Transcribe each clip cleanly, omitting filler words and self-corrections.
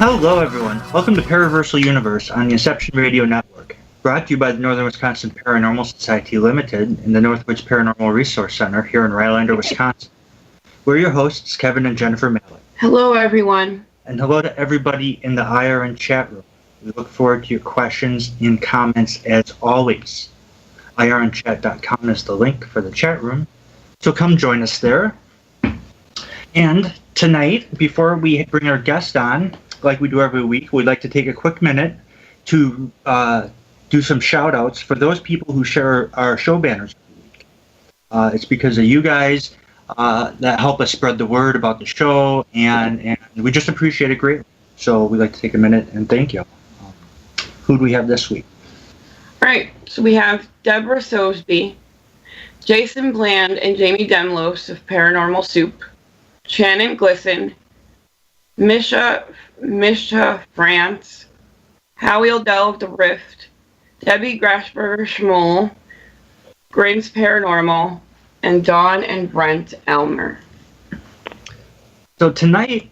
Hello everyone, welcome to Paraversal Universe on the Inception Radio Network, brought to you by the Northern Wisconsin Paranormal Society Limited and the Northwoods Paranormal Resource Center here in Rylander, Wisconsin. We're your hosts, Kevin and Jennifer Malek. Hello everyone. And hello to everybody in the IRN chat room. We look forward to your questions and comments as always. IRNchat.com is the link for the chat room, so come join us there. And tonight, before we bring our guest on, like we do every week, we'd like to take a quick minute to do some shout-outs for those people who share our show banners every week. It's because of you guys that help us spread the word about the show, and we just appreciate it greatly. So we'd like to take a minute and thank you. Who do we have this week? All right, so we have Deborah Sosby, Jason Bland and Jamie Demlos of Paranormal Soup, Shannon Glisson, Misha France, Howie Odell of The Rift, Debbie Grashberger Schmoll, Grains Paranormal, and Dawn and Brent Elmer. So tonight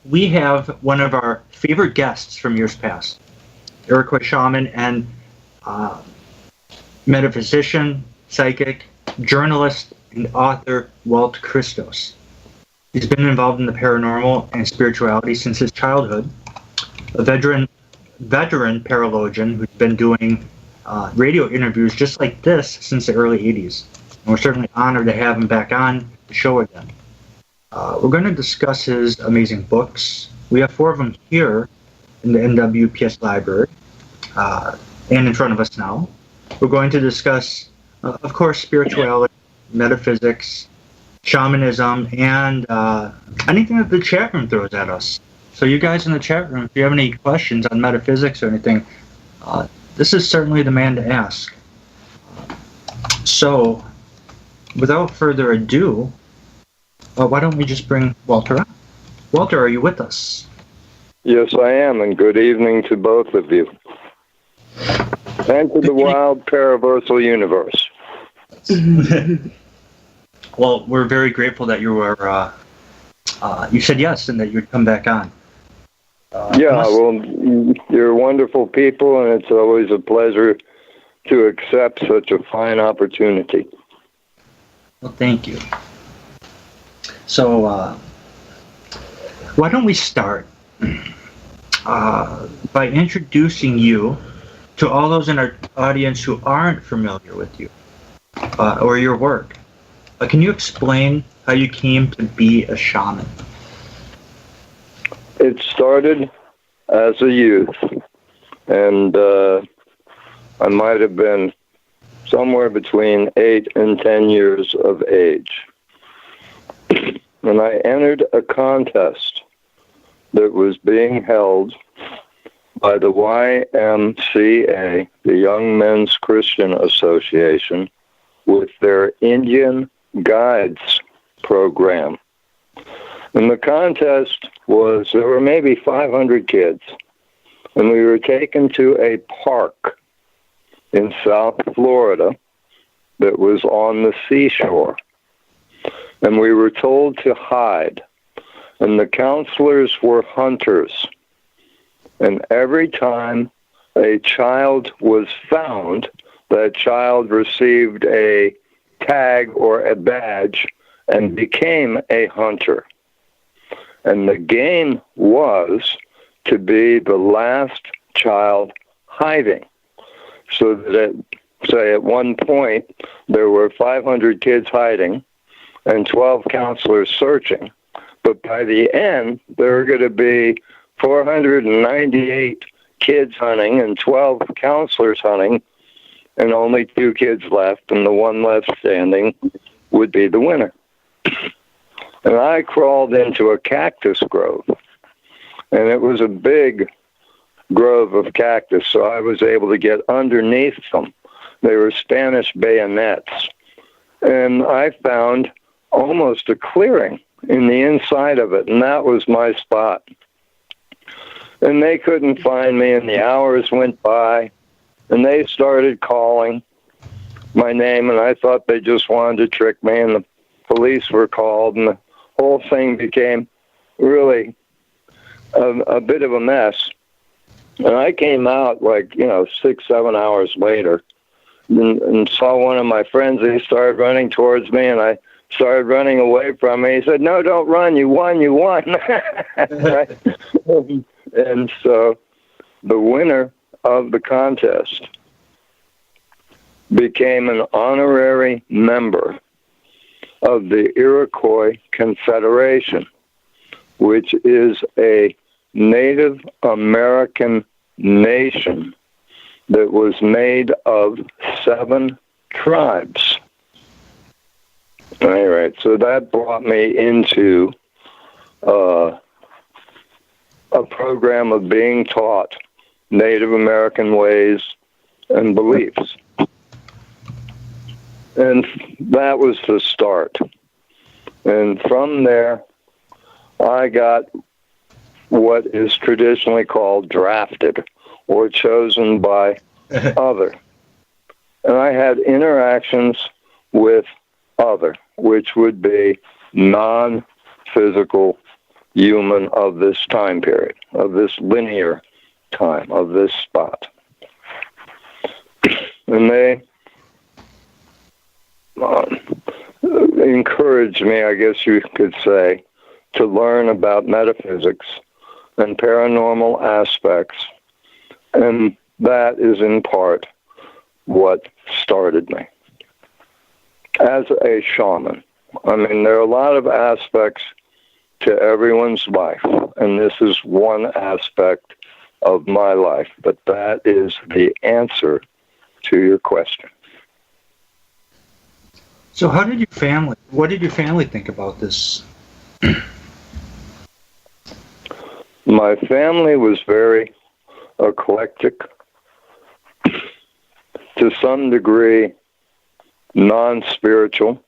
we have one of our favorite guests from years past, Iroquois Shaman and metaphysician, psychic, journalist, and author Jualt Christos. He's been involved in the paranormal and spirituality since his childhood. A veteran paralogian who's been doing radio interviews just like this since the early 80s. And we're certainly honored to have him back on the show again. We're going to discuss his amazing books. We have 4 of them here in the NWPS library and in front of us now. We're going to discuss, of course, spirituality, metaphysics, shamanism, and anything that the chat room throws at us. So you guys in the chat room, if you have any questions on metaphysics or anything, this is certainly the man to ask. So, without further ado, why don't we just bring Walter on? Walter, are you with us? Yes, I am, and good evening to both of you. And to the wild Paraversal Universe. Well, we're very grateful that you were, you said yes and that you'd come back on. You're wonderful people, and it's always a pleasure to accept such a fine opportunity. Well, thank you. So, why don't we start by introducing you to all those in our audience who aren't familiar with you or your work. Can you explain how you came to be a shaman? It started as a youth, and I might have been somewhere between 8 and 10 years of age. And I entered a contest that was being held by the YMCA, the Young Men's Christian Association, with their Indian Guides program. And the contest was, there were maybe 500 kids, and we were taken to a park in South Florida that was on the seashore. And we were told to hide. And the counselors were hunters. And every time a child was found, that child received a tag or a badge and became a hunter. And the game was to be the last child hiding. So that, say, at one point, there were 500 kids hiding, and 12 counselors searching. But by the end, there are going to be 498 kids hunting and 12 counselors hunting, and only 2 kids left, and the one left standing would be the winner. And I crawled into a cactus grove, and it was a big grove of cactus, so I was able to get underneath them. They were Spanish bayonets. And I found almost a clearing in the inside of it, and that was my spot. And they couldn't find me, and the hours went by, and they started calling my name, and I thought they just wanted to trick me, and the police were called, and the whole thing became really a bit of a mess. And I came out 6, 7 hours later and saw one of my friends. He started running towards me, and I started running away from him. He said, "No, don't run. You won. You won." Right? And so the winner of the contest became an honorary member of the Iroquois Confederation, which is a Native American nation that was made of 7 tribes. All right, so that brought me into a program of being taught Native American ways and beliefs. And that was the start. And from there, I got what is traditionally called drafted, or chosen by other. And I had interactions with other, which would be non-physical human of this time period, of this linear time, of this spot. And they encouraged me, I guess you could say, to learn about metaphysics and paranormal aspects. And that is in part what started me as a shaman. I mean, there are a lot of aspects to everyone's life, and this is one aspect of my life, but that is the answer to your question. So what did your family think about this? My family was very eclectic, to some degree non-spiritual,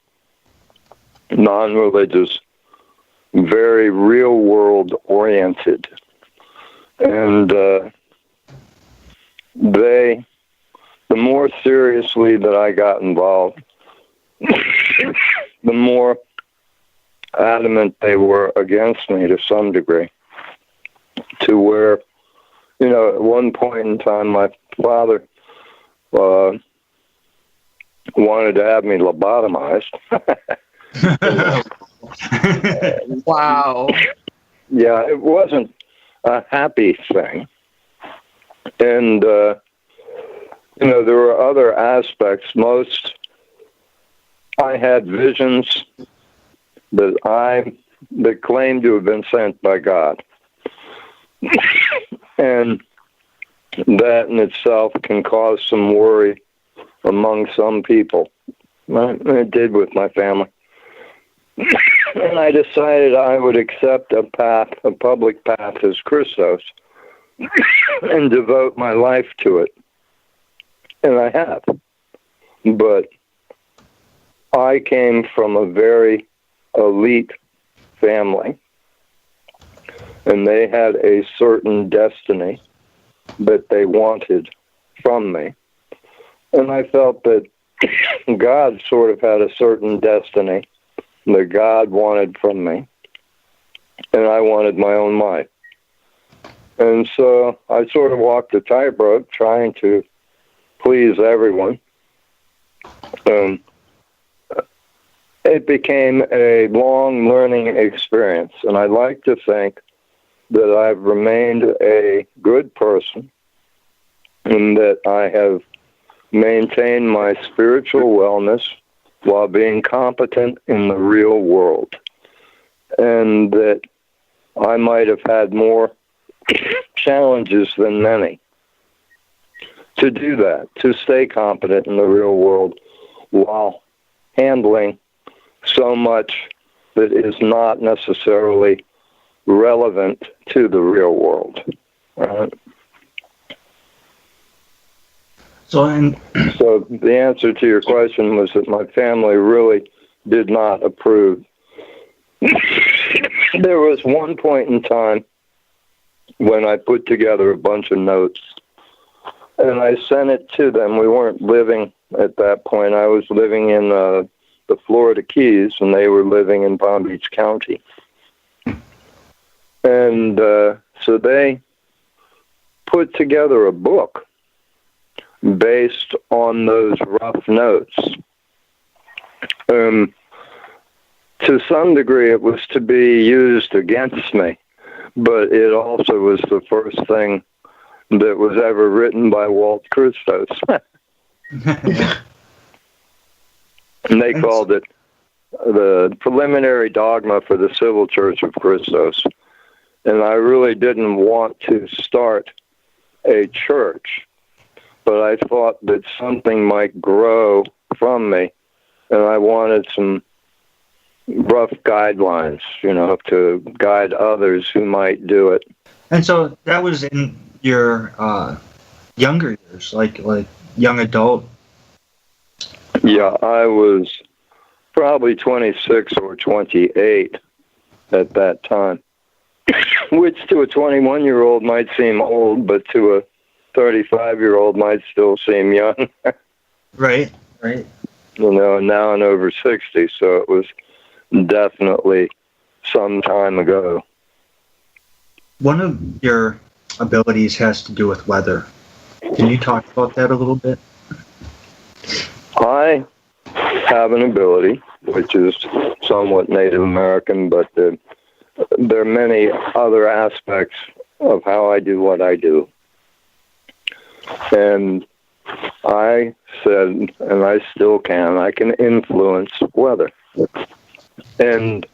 non-religious, very real-world oriented. And the more seriously that I got involved, the more adamant they were against me to some degree, to where, at one point in time, my father wanted to have me lobotomized. Wow. Yeah, it wasn't a happy thing. And, there were other aspects. I had visions that claimed to have been sent by God. And that in itself can cause some worry among some people. It did with my family. And I decided I would accept a public path as Christos, and devote my life to it. And I have. But I came from a very elite family, and they had a certain destiny that they wanted from me. And I felt that God sort of had a certain destiny that God wanted from me, and I wanted my own life. And so I sort of walked the tightrope trying to please everyone. It became a long learning experience, and I like to think that I've remained a good person and that I have maintained my spiritual wellness while being competent in the real world, and that I might have had more challenges than many to do that, to stay competent in the real world while handling so much that is not necessarily relevant to the real world. Right? So the answer to your question was that my family really did not approve. There was one point in time when I put together a bunch of notes, and I sent it to them. We weren't living at that point. I was living in the Florida Keys, and they were living in Palm Beach County. And so they put together a book based on those rough notes. To some degree, it was to be used against me, but it also was the first thing that was ever written by Jualt Christos. And they called it the Preliminary Dogma for the Civil Church of Christos. And I really didn't want to start a church, but I thought that something might grow from me, and I wanted some rough guidelines, to guide others who might do it. And so that was in your younger years, like young adult? Yeah, I was probably 26 or 28 at that time, which to a 21-year-old might seem old, but to a 35-year-old might still seem young. Right. Now I'm over 60, so it was definitely some time ago. One of your abilities has to do with weather. Can you talk about that a little bit? I have an ability, which is somewhat Native American, but there are many other aspects of how I do what I do. And I said, and I still can, I can influence weather. And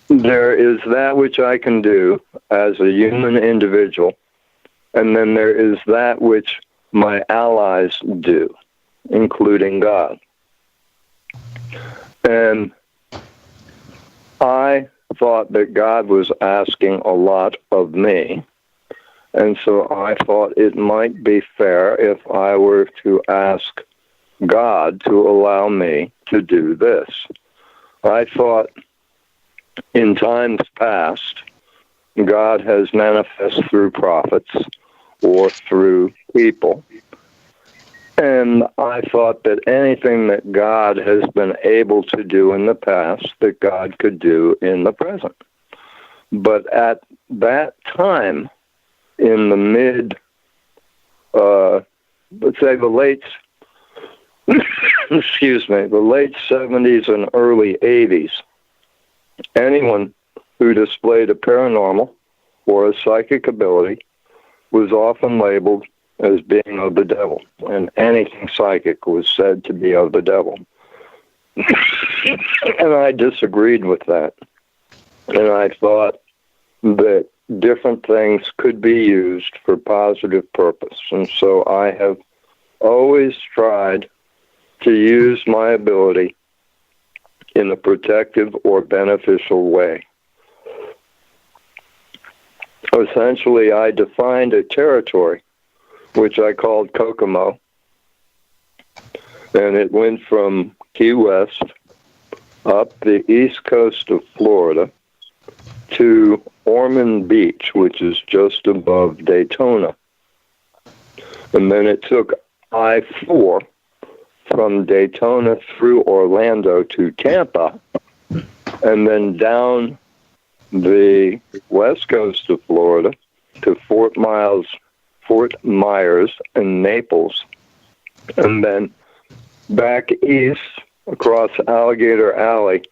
there is that which I can do as a human individual, and then there is that which my allies do, including God. And I thought that God was asking a lot of me, and so I thought it might be fair if I were to ask God to allow me to do this. I thought in times past, God has manifested through prophets or through people. And I thought that anything that God has been able to do in the past, that God could do in the present. But at that time, in the the late 70s and early 80s, anyone who displayed a paranormal or a psychic ability was often labeled as being of the devil, and anything psychic was said to be of the devil. And I disagreed with that. And I thought that different things could be used for positive purpose. And so I have always tried to use my ability in a protective or beneficial way. Essentially, I defined a territory which I called Kokomo, and it went from Key West up the east coast of Florida to Ormond Beach, which is just above Daytona. And then it took I-4 from Daytona through Orlando to Tampa, and then down the west coast of Florida to Fort Myers and Naples, and then back east across Alligator Alley,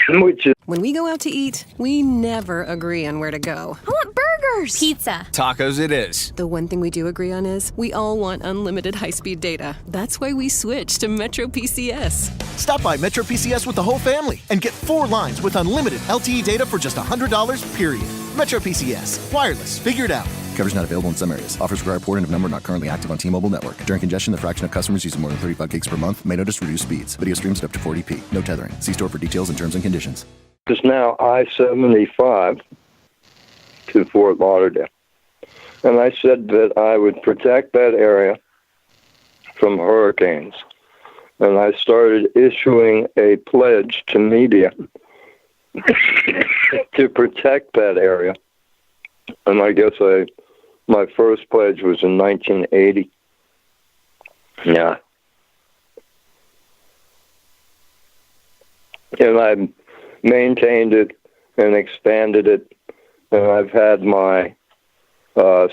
which is... When we go out to eat, we never agree on where to go. I want burgers! burgers. Pizza. Tacos it is. The one thing we do agree on is we all want unlimited high-speed data. That's why we switched to Metro PCS. Stop by Metro PCS with the whole family and get 4 lines with unlimited LTE data for just $100, period. Metro PCS. Wireless. Figured out. Coverage not available in some areas. Offers require port of number not currently active on T-Mobile network. During congestion, the fraction of customers using more than 35 gigs per month may notice reduced speeds. Video streams at up to 40p. No tethering. See store for details and terms and conditions. It's now I-75 to Fort Lauderdale. And I said that I would protect that area from hurricanes. And I started issuing a pledge to media to protect that area. And I guess my first pledge was in 1980. Yeah. And I've maintained it and expanded it. And I've had my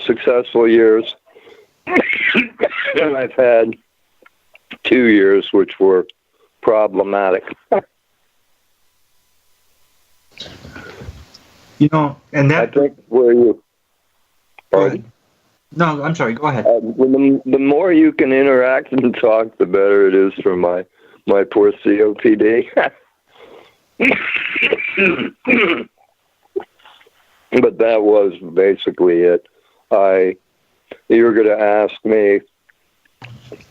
successful years. And I've had 2 years which were problematic. You know, and that... I think where you... Pardon? No, I'm sorry. Go ahead. The more you can interact and talk, the better it is for my poor COPD. But that was basically it. You were going to ask me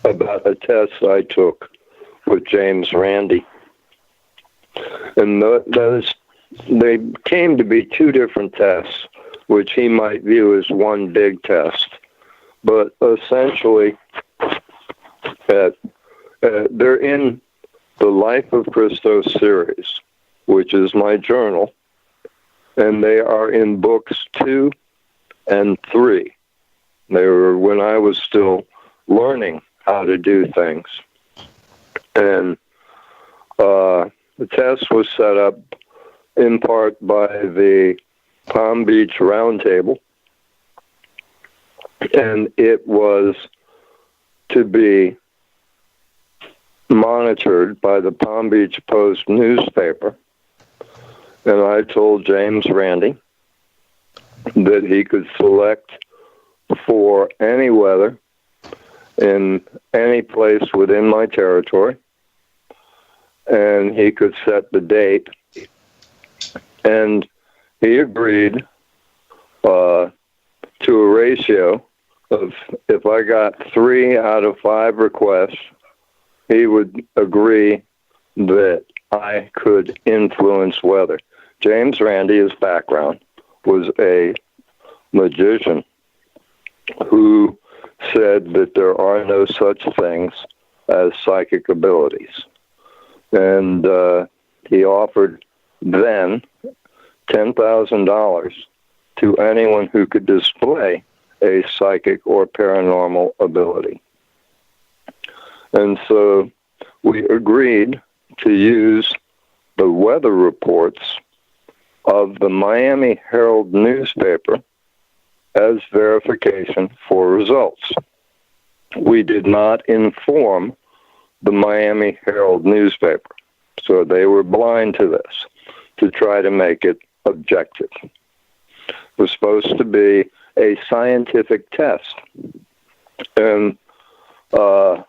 about a test I took with James Randi. And they came to be 2 different tests, which he might view as one big test. But essentially, they're in the Life of Christos series, which is my journal, and they are in books 2 and 3. They were when I was still learning how to do things. And the test was set up in part by the Palm Beach Roundtable, and it was to be monitored by the Palm Beach Post newspaper. And I told James Randi that he could select for any weather in any place within my territory, and he could set the date. And he agreed to a ratio of, if I got 3 out of 5 requests, he would agree that I could influence weather. James Randi, his background, was a magician who said that there are no such things as psychic abilities. And he offered then $10,000 to anyone who could display a psychic or paranormal ability. And so we agreed to use the weather reports of the Miami Herald newspaper as verification for results. We did not inform the Miami Herald newspaper, so they were blind to this, to try to make it objective. It was supposed to be a scientific test. And the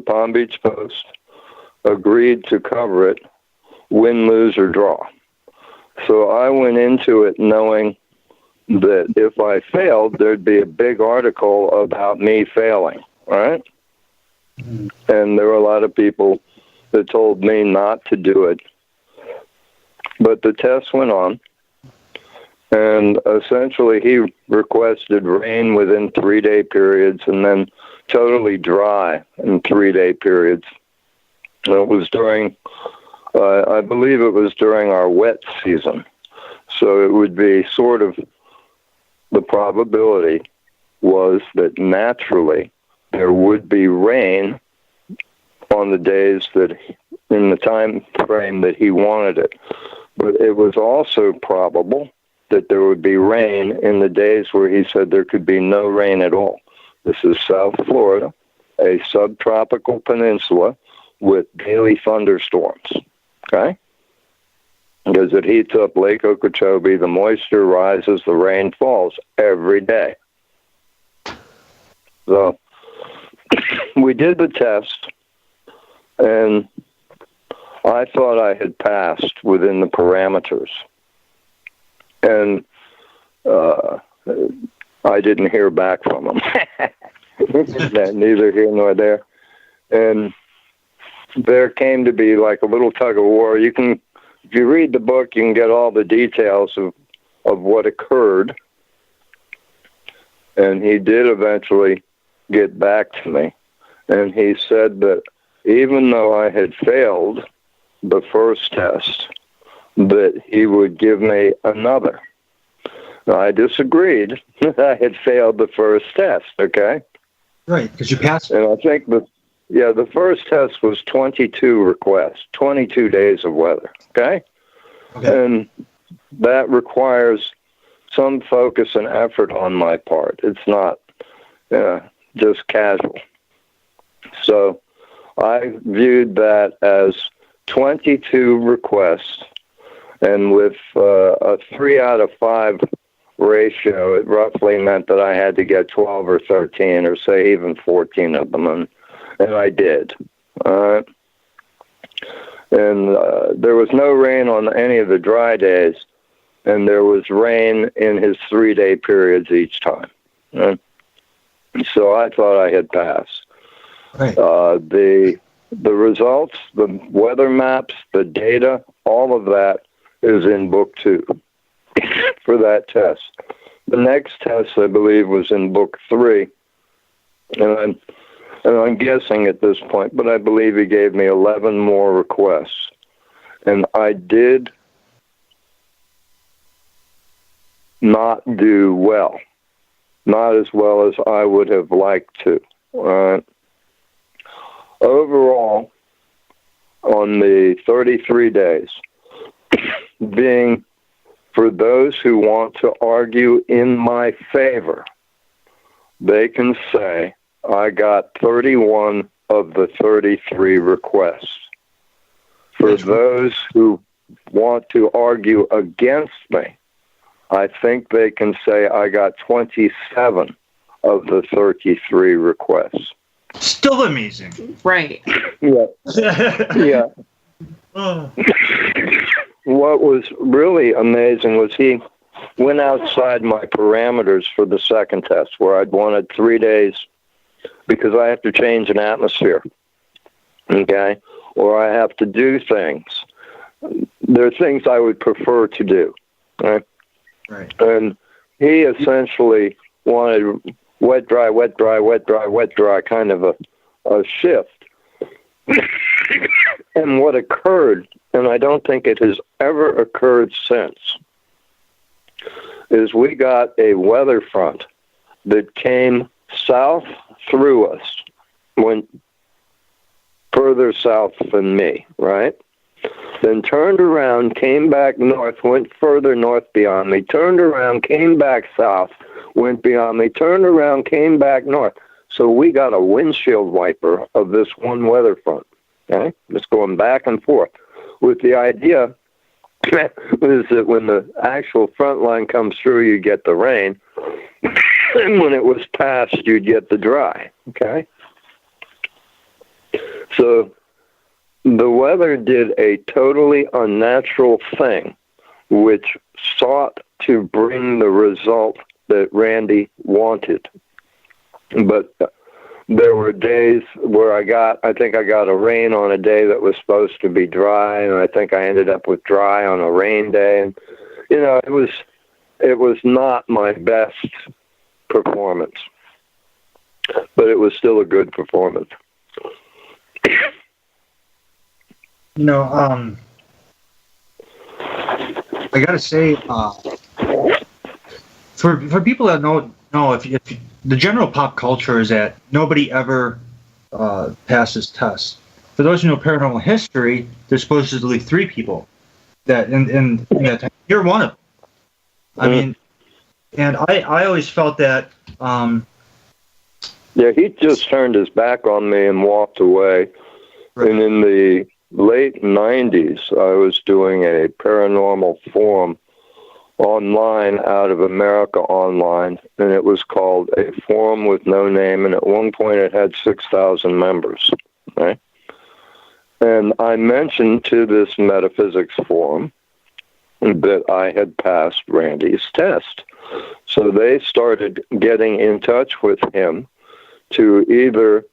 Palm Beach Post agreed to cover it, win, lose, or draw. So I went into it knowing that if I failed, there'd be a big article about me failing, right? And there were a lot of people that told me not to do it. But the test went on, and essentially he requested rain within 3-day periods and then totally dry in 3-day periods. And it was during, I believe it was during our wet season. So it would be sort of, the probability was that naturally there would be rain on the days that, in the time frame that he wanted it. But it was also probable that there would be rain in the days where he said there could be no rain at all. This is South Florida, a subtropical peninsula with daily thunderstorms. Okay? because it heats up Lake Okeechobee, the moisture rises, the rain falls every day. So we did the test, and I thought I had passed within the parameters. And I didn't hear back from them. Neither here nor there. And there came to be like a little tug of war. You can, if you read the book, you can get all the details of what occurred. And he did eventually get back to me. And he said that even though I had failed the first test, that he would give me another. I disagreed. I had failed the first test, okay? Right, because you passed. And I think the first test was 22 requests, 22 days of weather, okay? And that requires some focus and effort on my part. It's not just casual. So I viewed that as 22 requests, and with a 3 out of 5 ratio, it roughly meant that I had to get 12 or 13 or say even 14 of them, and I did. And there was no rain on any of the dry days, and there was rain in his 3-day periods each time. So I thought I had passed. Right. The results, the weather maps, the data, all of that is in book 2 for that test. The next test, I believe, was in book 3, and I'm guessing at this point, but I believe he gave me 11 more requests, and I did not do well, not as well as I would have liked to. Overall, on the 33 days, being for those who want to argue in my favor, they can say I got 31 of the 33 requests. For those who want to argue against me, I think they can say I got 27 of the 33 requests. Still amazing. Right. Yeah. Yeah. What was really amazing was he went outside my parameters for the second test, where I'd wanted 3 days because I have to change an atmosphere, okay? Or I have to do things. There are things I would prefer to do, right? Right. And he essentially wanted wet, dry, wet, dry, wet, dry, wet, dry, kind of a shift. And what occurred, and I don't think it has ever occurred since, is we got a weather front that came south through us, went further south than me, right? Then turned around, came back north, went further north beyond me, turned around, came back south, went beyond me, turned around, came back north. So we got a windshield wiper of this one weather front, okay? Just going back and forth with the idea is that when the actual front line comes through, you get the rain, and when it was passed, you'd get the dry, okay? So the weather did a totally unnatural thing, which sought to bring the result that Randy wanted. But there were days where I think I got a rain on a day that was supposed to be dry, and I think I ended up with dry on a rain day. And, you know, it was not my best performance, but it was still a good performance. You know, I gotta say, for people that know if the general pop culture is that nobody ever passes tests. For those who know paranormal history, there's supposedly 3 people that in that time. You're one of them. I mean, and I always felt that. Yeah, he just turned his back on me and walked away. Right. And in the late 90s, I was doing a paranormal forum online out of America Online, and it was called A Forum with No Name, and at one point it had 6,000 members, right? And I mentioned to this metaphysics forum that I had passed Randy's test. So they started getting in touch with him to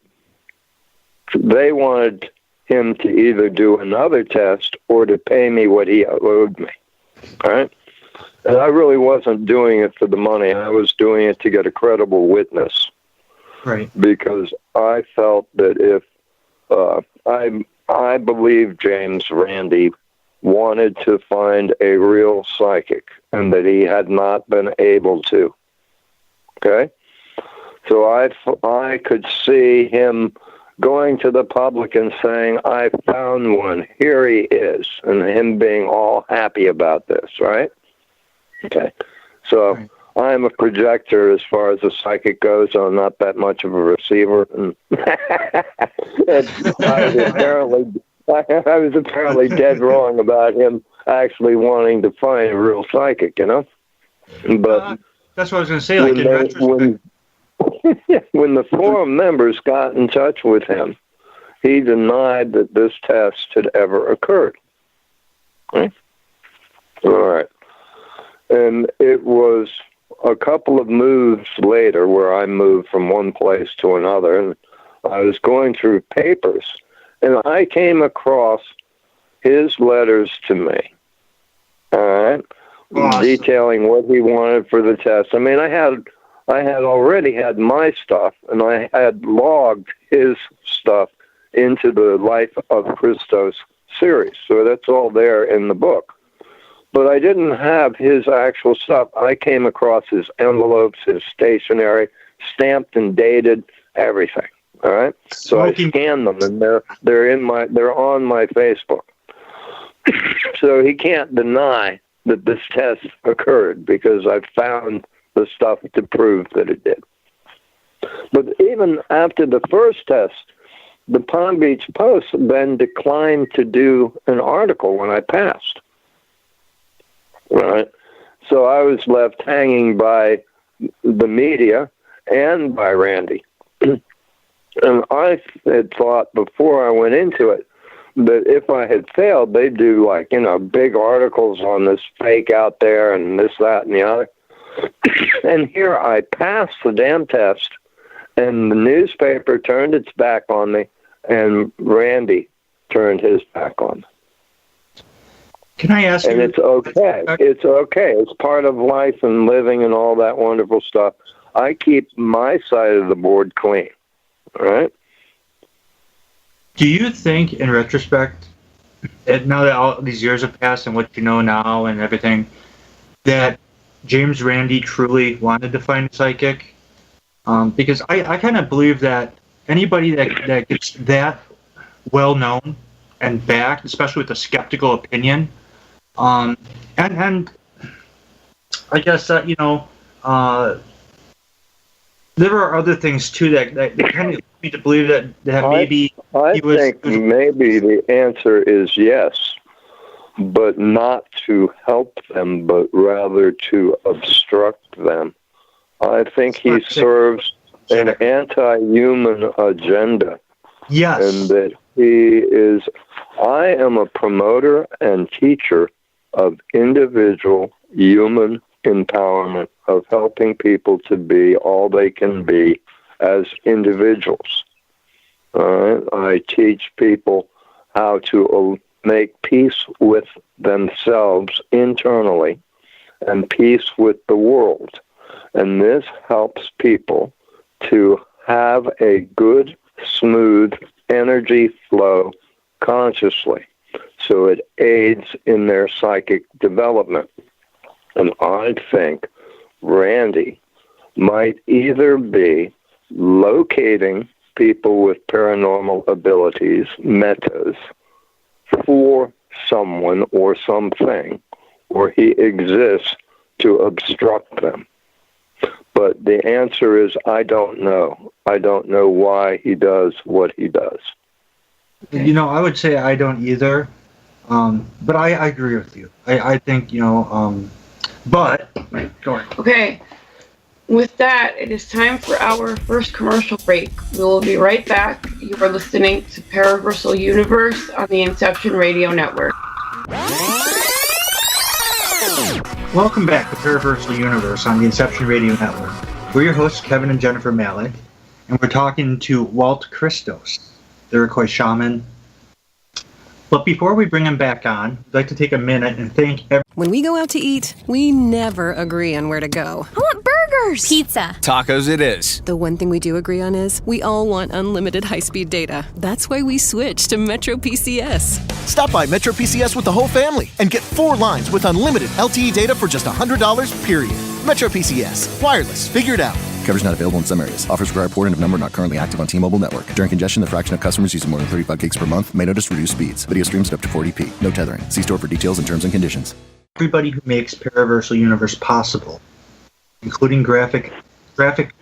they wanted him to either do another test or to pay me what he owed me, all right? And I really wasn't doing it for the money. I was doing it to get a credible witness. Right. Because I felt that if I believe James Randi wanted to find a real psychic and that he had not been able to. Okay? So I could see him going to the public and saying, I found one, here he is, and him being all happy about this, right? Okay. So right. I'm a projector as far as a psychic goes. I'm not that much of a receiver. And I was apparently dead wrong about him actually wanting to find a real psychic, you know? But that's what I was going to say. Like in retrospect, when the forum members got in touch with him, he denied that this test had ever occurred. Right? All right. And it was a couple of moves later where I moved from one place to another, and I was going through papers, and I came across his letters to me, all right, awesome. Detailing what he wanted for the test. I mean, I had already had my stuff, and I had logged his stuff into the Life of Christos series, so that's all there in the book. But I didn't have his actual stuff. I came across his envelopes, his stationery, stamped and dated, everything. All right. So I scanned them, and they're on my Facebook. So he can't deny that this test occurred because I found the stuff to prove that it did. But even after the first test, the Palm Beach Post then declined to do an article when I passed. Right. So I was left hanging by the media and by Randy. And I had thought before I went into it that if I had failed, they'd do like, big articles on this fake out there and this, that, and the other. And here I passed the damn test, and the newspaper turned its back on me, and Randy turned his back on me. Can I ask you? And it's okay. It's okay. It's part of life and living and all that wonderful stuff. I keep my side of the board clean. All right? Do you think, in retrospect, that now that all these years have passed and what you know now and everything, that James Randi truly wanted to find a psychic? Because I kind of believe that anybody that gets that well known and backed, especially with a skeptical opinion, and I guess that there are other things too that kind of lead me to believe that maybe I think maybe the answer is yes, but not to help them, but rather to obstruct them. I think he serves an anti-human agenda. Yes, and that he is. I am a promoter and teacher of individual human empowerment, of helping people to be all they can be as individuals. I teach people how to make peace with themselves internally and peace with the world. And this helps people to have a good, smooth energy flow consciously. So it aids in their psychic development. And I think Randy might either be locating people with paranormal abilities, metas, for someone or something, or he exists to obstruct them. But the answer is I don't know. I don't know why he does what he does. You know, I would say I don't either, but I agree with you. I think, but, right, go on. Okay. With that, it is time for our first commercial break. We will be right back. You are listening to Paraversal Universe on the Inception Radio Network. Welcome back to Paraversal Universe on the Inception Radio Network. We're your hosts, Kevin and Jennifer Malek, and we're talking to Jualt Christos, the Iroquois shaman. But before we bring him back on, I'd like to take a minute and thank When we go out to eat, we never agree on where to go. I want burgers! Pizza. Tacos it is. The one thing we do agree on is we all want unlimited high-speed data. That's why we switched to Metro PCS. Stop by Metro PCS with the whole family and get 4 lines with unlimited LTE data for just $100, period. Metro PCS. Wireless. Figure it out. Coverage not available in some areas. Offers require port and of number not currently active on T-Mobile network. During congestion, the fraction of customers using more than 35 gigs per month may notice reduced speeds. Video streams at up to 40p. No tethering. See store for details and terms and conditions. everybody who makes Paraversal Universe possible, including graphic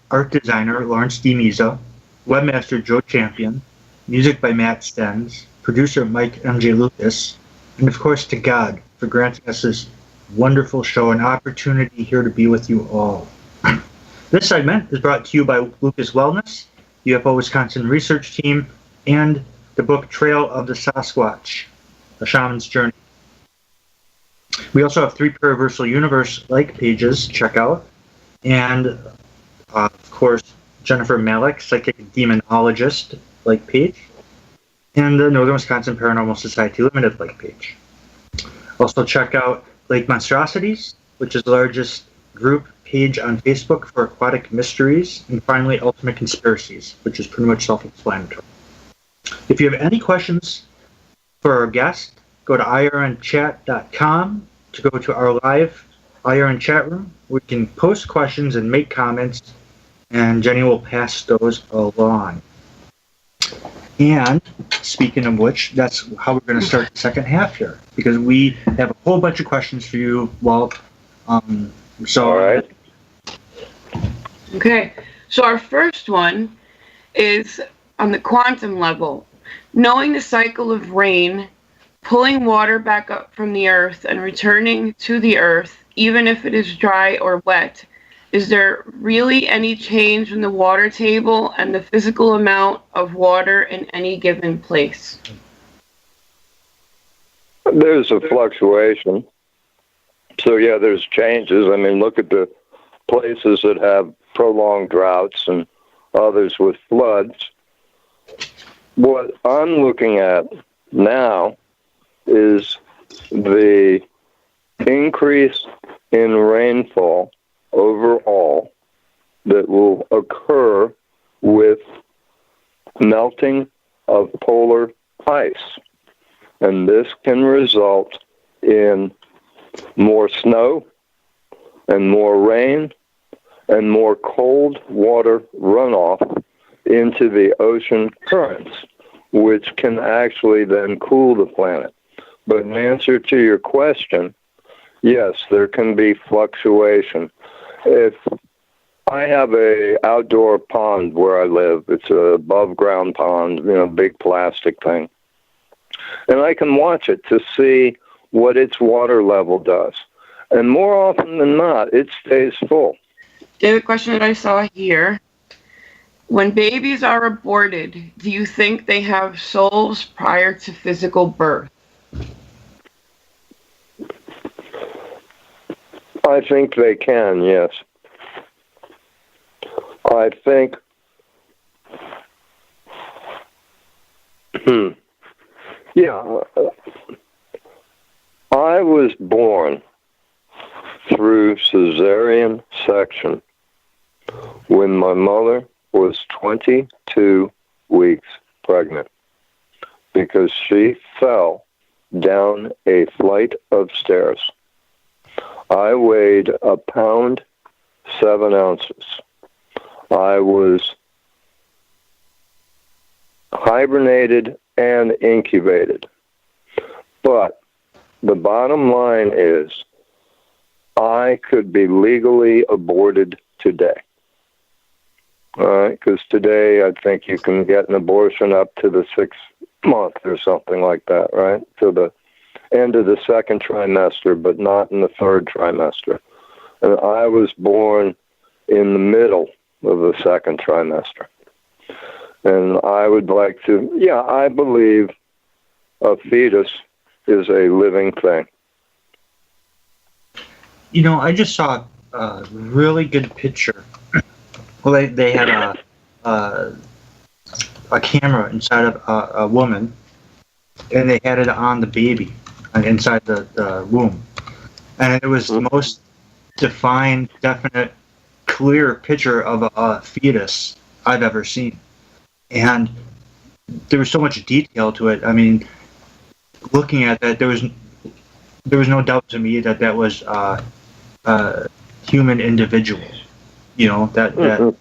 art designer Lawrence D. Miza, webmaster Joe Champion, music by Matt Stens, producer Mike M.J. Lucas, and of course to God for granting us this wonderful show and opportunity here to be with you all. This segment is brought to you by Lucas Wellness, UFO Wisconsin Research Team, and the book Trail of the Sasquatch, A Shaman's Journey. We also have 3 Paraversal Universe-like pages to check out, and of course Jennifer Malek, Psychic Demonologist-like page, and the Northern Wisconsin Paranormal Society Limited-like page. Also check out Lake Monstrosities, which is the largest group page on Facebook for aquatic mysteries, and finally Ultimate Conspiracies, which is pretty much self-explanatory. If you have any questions for our guest, go to irnchat.com to go to our live IRN chat room. We can post questions and make comments, and Jenny will pass those along. And speaking of which, that's how we're going to start the second half here, because we have a whole bunch of questions for you, Walt. All right. Okay, so our first one is on the quantum level. Knowing the cycle of rain, pulling water back up from the earth and returning to the earth, even if it is dry or wet, is there really any change in the water table and the physical amount of water in any given place? There's a fluctuation. So, yeah, there's changes. I mean, look at the places that have prolonged droughts and others with floods. What I'm looking at now is the increase in rainfall overall that will occur with melting of polar ice. And this can result in more snow and more rain and more cold water runoff into the ocean currents, which can actually then cool the planet. But in answer to your question, yes, there can be fluctuation. If I have a outdoor pond where I live, it's a above ground pond, big plastic thing, and I can watch it to see what its water level does. And more often than not, it stays full. The other question that I saw here, when babies are aborted, do you think they have souls prior to physical birth? I think they can, yes. I think, I was born through cesarean section when my mother was 22 weeks pregnant because she fell down a flight of stairs. I weighed 1 pound, 7 ounces. I was hibernated and incubated. But the bottom line is I could be legally aborted today. All right, because today I think you can get an abortion up to the month or something like that, right? To the end of the second trimester, but not in the third trimester. And I was born in the middle of the second trimester. And I would like to, I believe a fetus is a living thing. You know, I just saw a really good picture. Well, they had a camera inside of a woman, and they had it on the baby inside the womb. And it was the most defined, definite, clear picture of a fetus I've ever seen. And there was so much detail to it. I mean, looking at that, there was no doubt to me that was a human individual. You know, that I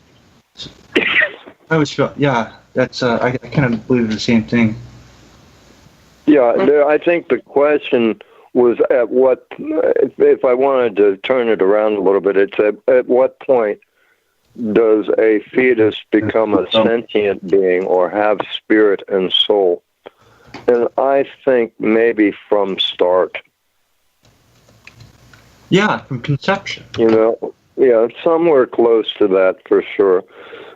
always felt, that's I kind of believe the same thing. Yeah, I think the question was at what, if I wanted to turn it around a little bit, it's at what point does a fetus become a sentient being or have spirit and soul? And I think maybe from start. Yeah, from conception. You know, somewhere close to that for sure,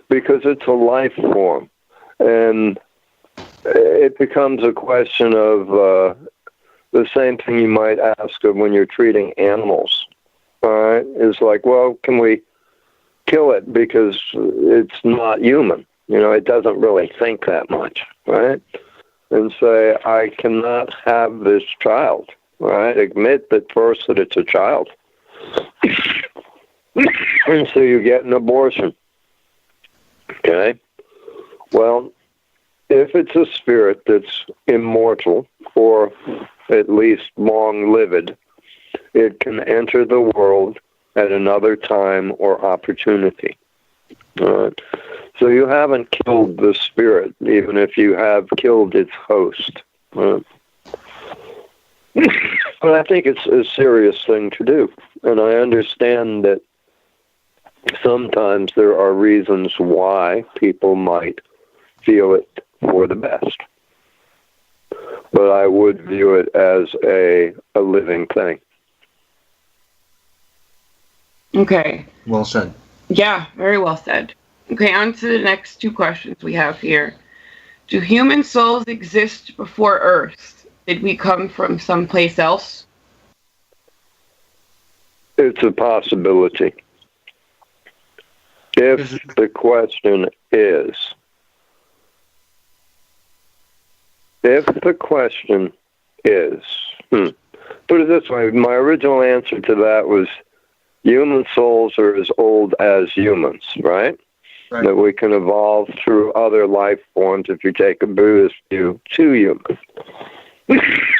because it's a life form. And it becomes a question of the same thing you might ask of when you're treating animals. All right? It's like, well, can we kill it because it's not human? You know, it doesn't really think that much, right? And say, I cannot have this child, right? Admit that first that it's a child. And so you get an abortion. Okay? Well, if it's a spirit that's immortal, or at least long-lived, it can enter the world at another time or opportunity. So you haven't killed the spirit, even if you have killed its host. But I think it's a serious thing to do. And I understand that sometimes there are reasons why people might feel it for the best. But I would view it as a living thing. Okay. Well said. Yeah, very well said. Okay, on to the next two questions we have here. Do human souls exist before Earth? Did we come from someplace else? It's a possibility. If the question is, put it this way, my original answer to that was human souls are as old as humans, right? Right. That we can evolve through other life forms, if you take a Buddhist view, to human.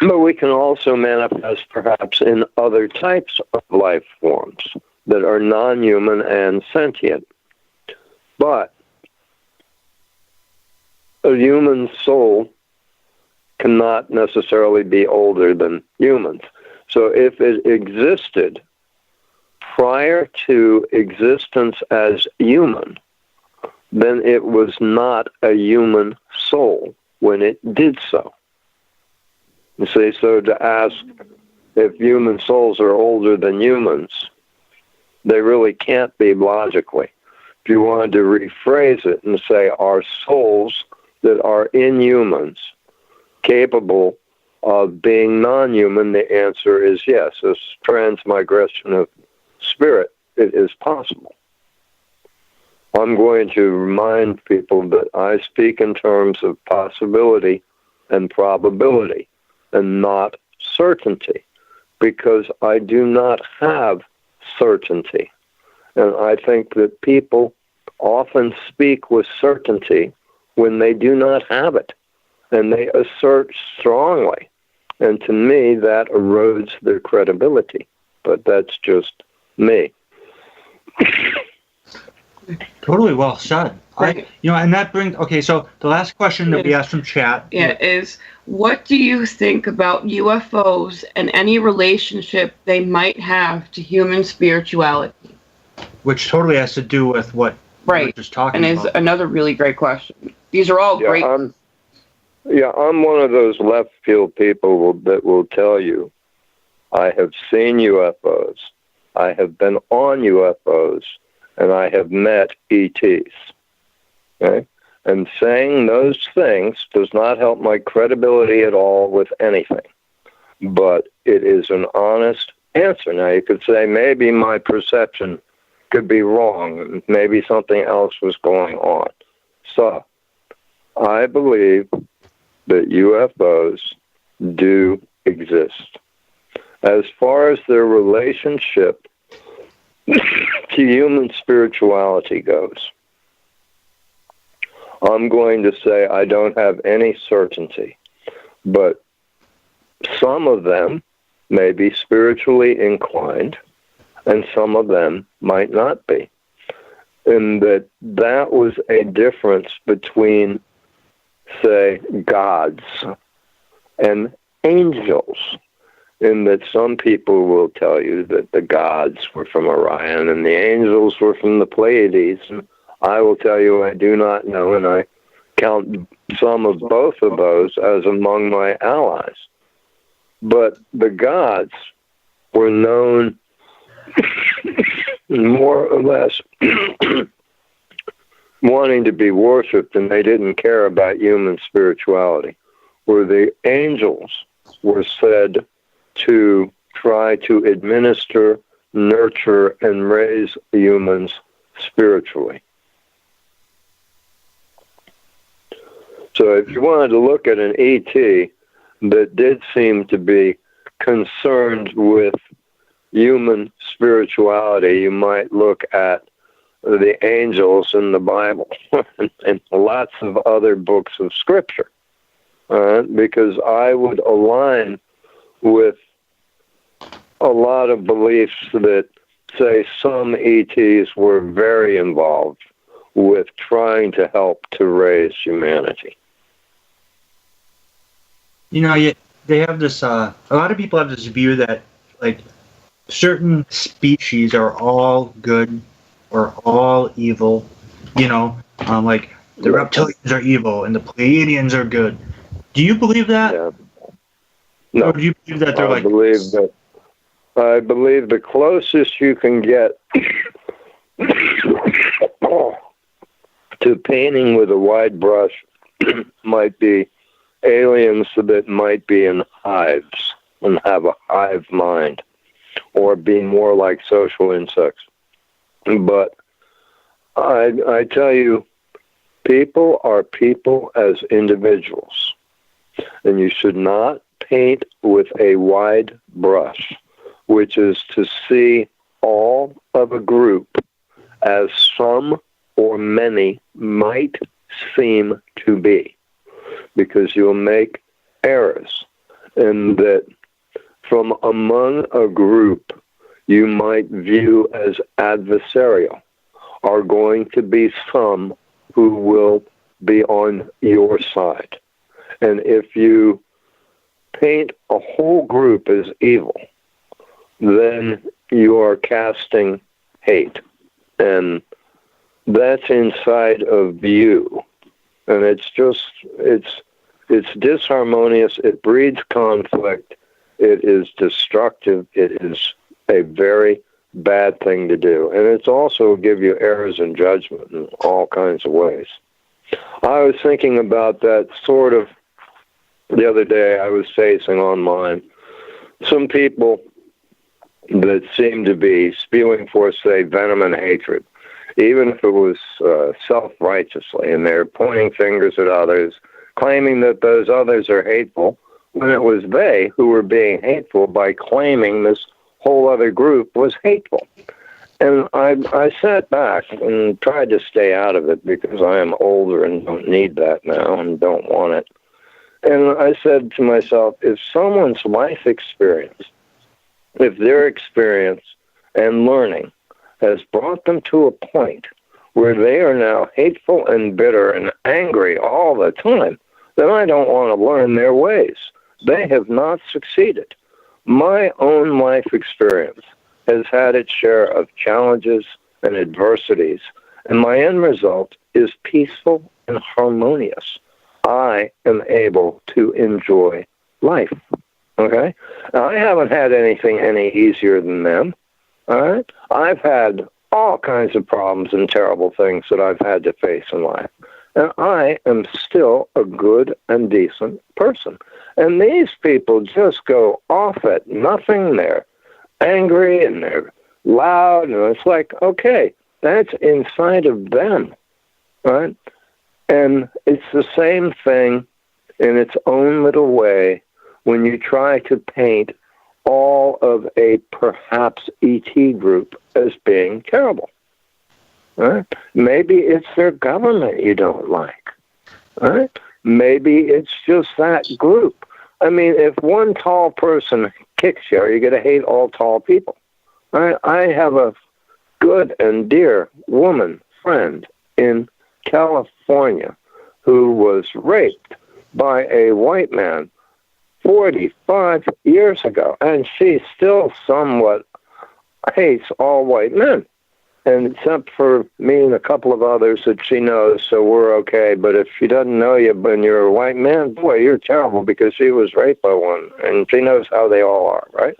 But we can also manifest perhaps in other types of life forms that are non-human and sentient. But a human soul cannot necessarily be older than humans. So if it existed prior to existence as human, then it was not a human soul when it did so. You see, so to ask if human souls are older than humans, they really can't be logically. If you wanted to rephrase it and say, are souls that are in humans capable of being non-human, the answer is yes. As transmigration of spirit, it is possible. I'm going to remind people that I speak in terms of possibility and probability and not certainty, because I do not have certainty. And I think that people often speak with certainty when they do not have it, and they assert strongly. And to me, that erodes their credibility. But that's just me. Totally well said. And that brings, so the last question that we asked from chat is, what do you think about UFOs and any relationship they might have to human spirituality? Which totally has to do with what we were just talking about. And is another really great question. These are all great. Yeah, I'm one of those left field people that will tell you, I have seen UFOs, I have been on UFOs, and I have met ETs. Okay? And saying those things does not help my credibility at all with anything. But it is an honest answer. Now, you could say maybe my perception could be wrong, maybe something else was going on. So, I believe that UFOs do exist. As far as their relationship to human spirituality goes, I'm going to say I don't have any certainty, but some of them may be spiritually inclined, and some of them might not be. And that was a difference between, say, gods and angels, in that some people will tell you that the gods were from Orion and the angels were from the Pleiades. And I will tell you I do not know, and I count some of both of those as among my allies. But the gods were known more or less wanting to be worshipped, and they didn't care about human spirituality, where the angels were said to try to administer, nurture, and raise humans spiritually. So if you wanted to look at an ET that did seem to be concerned with human spirituality, you might look at the angels in the Bible and lots of other books of Scripture, because I would align with a lot of beliefs that say some ETs were very involved with trying to help to raise humanity. You know, they have this, a lot of people have this view that, like, certain species are all good or all evil. You know, like, the reptilians are evil and the Pleiadians are good. Do you believe that? Yeah. No. Or do you believe that they're I believe the closest you can get to painting with a wide brush might be aliens that might be in hives and have a hive mind, or be more like social insects. But I tell you, people are people as individuals, and you should not paint with a wide brush, which is to see all of a group as some or many might seem to be, because you'll make errors, and that from among a group you might view as adversarial are going to be some who will be on your side. And if you paint a whole group as evil, then you are casting hate. And that's inside of you. And it's disharmonious. It breeds conflict. It is destructive. It is a very bad thing to do. And it's also give you errors in judgment in all kinds of ways. I was thinking about that sort of the other day. I was facing online some people that seem to be spewing forth, say, venom and hatred, even if it was self-righteously, and they're pointing fingers at others, claiming that those others are hateful, when it was they who were being hateful by claiming this whole other group was hateful. And I sat back and tried to stay out of it, because I am older and don't need that now and don't want it. And I said to myself, if someone's life experience, if their experience and learning has brought them to a point where they are now hateful and bitter and angry all the time, then I don't want to learn their ways. They have not succeeded. My own life experience has had its share of challenges and adversities, and my end result is peaceful and harmonious. I am able to enjoy life. Okay? Now, I haven't had anything any easier than them. All right? I've had all kinds of problems and terrible things that I've had to face in life. And I am still a good and decent person. And these people just go off at nothing. They're angry and they're loud. And it's like, okay, that's inside of them. Right? And it's the same thing in its own little way when you try to paint all of a perhaps ET group as being terrible. Right? Maybe it's their government you don't like. Right? Maybe it's just that group. I mean, if one tall person kicks you, are you going to hate all tall people? Right? I have a good and dear woman friend in California who was raped by a white man 45 years ago, and she still somewhat hates all white men, and except for me and a couple of others that she knows, so we're okay. But if she doesn't know you when you're a white man, boy, you're terrible because she was raped by one, and she knows how they all are, right?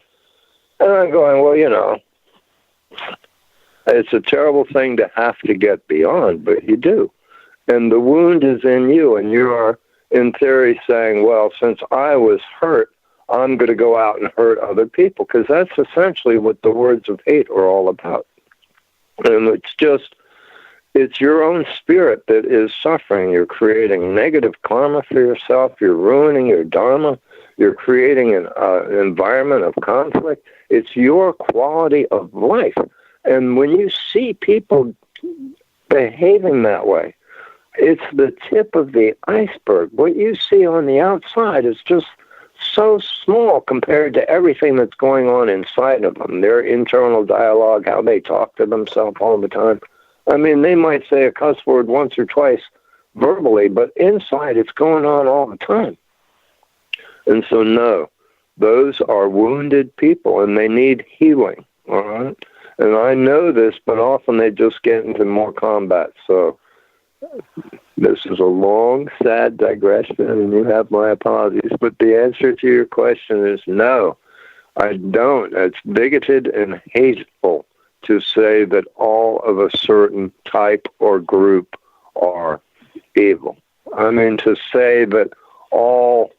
And I'm going, well, you know, it's a terrible thing to have to get beyond, but you do. And the wound is in you, and you are, in theory, saying, well, since I was hurt, I'm going to go out and hurt other people, because that's essentially what the words of hate are all about. And it's your own spirit that is suffering. You're creating negative karma for yourself. You're ruining your dharma. You're creating an environment of conflict. It's your quality of life. And when you see people behaving that way, it's the tip of the iceberg. What you see on the outside is just so small compared to everything that's going on inside of them. Their internal dialogue, how they talk to themselves all the time. I mean, they might say a cuss word once or twice verbally, but inside it's going on all the time. And so, no, those are wounded people, and they need healing, all right? And I know this, but often they just get into more combat, so this is a long, sad digression, and you have my apologies, but the answer to your question is no, I don't. It's bigoted and hateful to say that all of a certain type or group are evil. I mean, to say that all...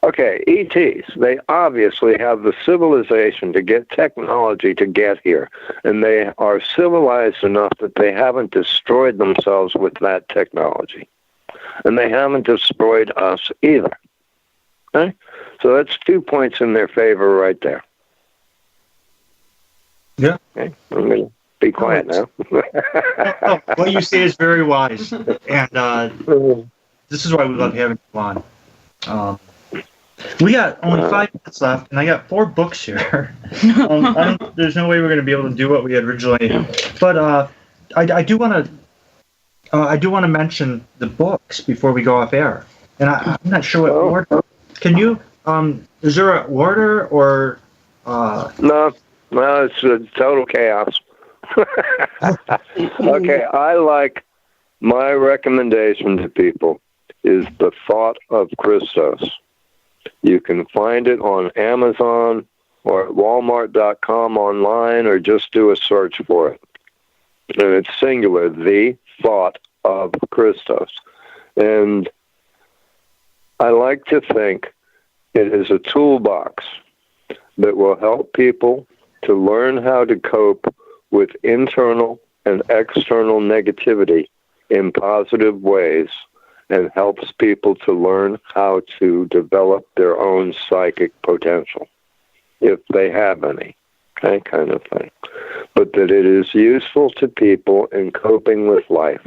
Okay, ETs, they obviously have the civilization to get technology to get here, and they are civilized enough that they haven't destroyed themselves with that technology, and they haven't destroyed us either. Okay? So that's 2 points in their favor right there. Yeah. Okay? I'm going to be quiet now. What you say is very wise, and this is why we love having you on. We got only 5 minutes left, and I got 4 books here. There's no way we're going to be able to do what we had originally. But I do want to mention the books before we go off air, and I'm not sure what order. Can you? Is there an order or? No, it's a total chaos. Okay, my recommendation to people is The Thought of Christos. You can find it on Amazon or at Walmart.com online, or just do a search for it. And it's singular, The Thought of Christos. And I like to think it is a toolbox that will help people to learn how to cope with internal and external negativity in positive ways, and helps people to learn how to develop their own psychic potential, if they have any, okay, kind of thing. But that it is useful to people in coping with life,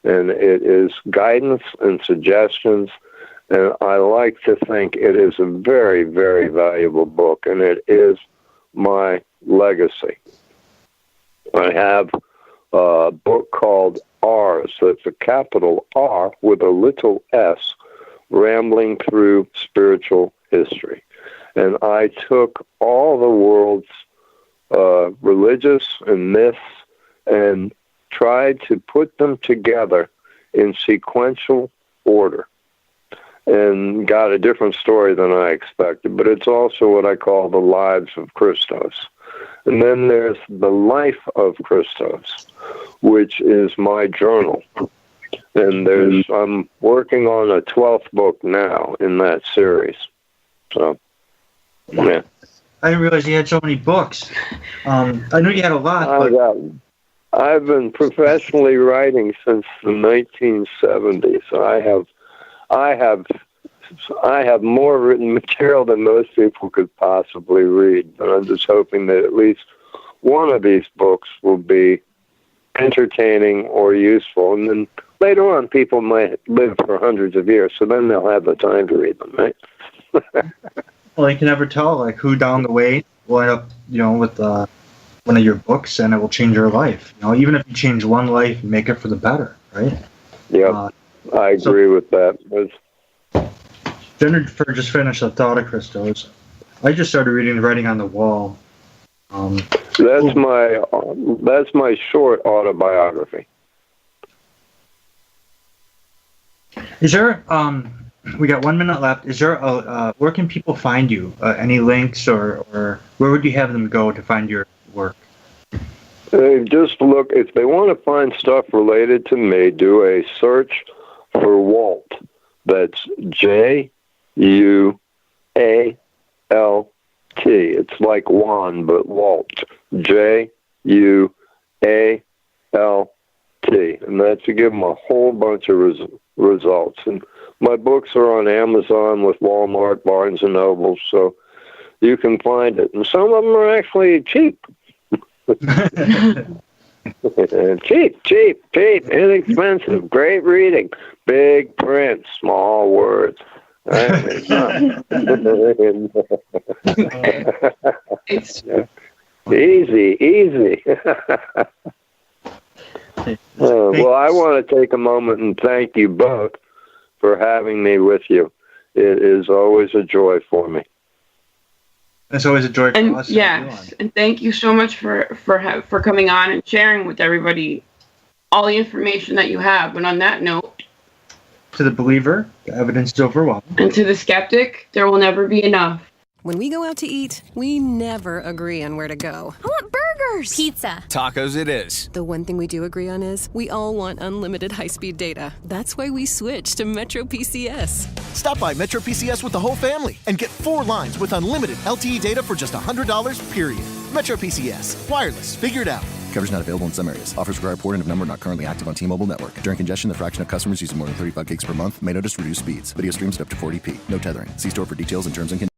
and it is guidance and suggestions, and I like to think it is a very, very valuable book, and it is my legacy. I have a book called R, so it's a capital R with a little s, Rambling Through Spiritual History. And I took all the world's religious and myths and tried to put them together in sequential order. and got a different story than I expected. But it's also what I call the Lives of Christos. And then there's the Life of Christos, which is my journal. And I'm working on a 12th book now in that series. So, yeah. I didn't realize you had so many books. I knew you had a lot. But... I've been professionally writing since the 1970s. I have more written material than most people could possibly read. But I'm just hoping that at least one of these books will be entertaining or useful. And then later on, people might live for hundreds of years, so then they'll have the time to read them, right? Well, you can never tell, like, who down the way will end up, with one of your books, and it will change your life. Even if you change one life, you make it for the better, right? Yeah, I agree with that. Jennifer just finished the Jualt R Christos. I just started reading The Writing on the Wall. That's my short autobiography. Is there, we got 1 minute left. Is there where can people find you? Any links or where would you have them go to find your work? Just look, if they want to find stuff related to me, do a search for Jualt. That's Jualt. It's like Juan, but Jualt. Jualt. And that's to give them a whole bunch of results. And my books are on Amazon with Walmart, Barnes & Noble, so you can find it. And some of them are actually cheap. cheap, inexpensive, great reading, big print, small words. Easy. Well, I want to take a moment and thank you both for having me with you. It is always a joy for me. It's always a joy for us. Yes, and thank you so much for coming on and sharing with everybody all the information that you have. And on that note, to the believer, the evidence is overwhelming. And to the skeptic, there will never be enough. When we go out to eat, we never agree on where to go. I want burgers. Pizza. Tacos it is. The one thing we do agree on is we all want unlimited high-speed data. That's why we switched to Metro PCS. Stop by Metro PCS with the whole family and get 4 lines with unlimited LTE data for just $100, period. Metro PCS. Wireless. Figure it out. Coverage not available in some areas. Offers require port and of number not currently active on T-Mobile network. During congestion, the fraction of customers using more than 35 gigs per month may notice reduced speeds. Video streams at up to 40p. No tethering. See store for details and terms and conditions.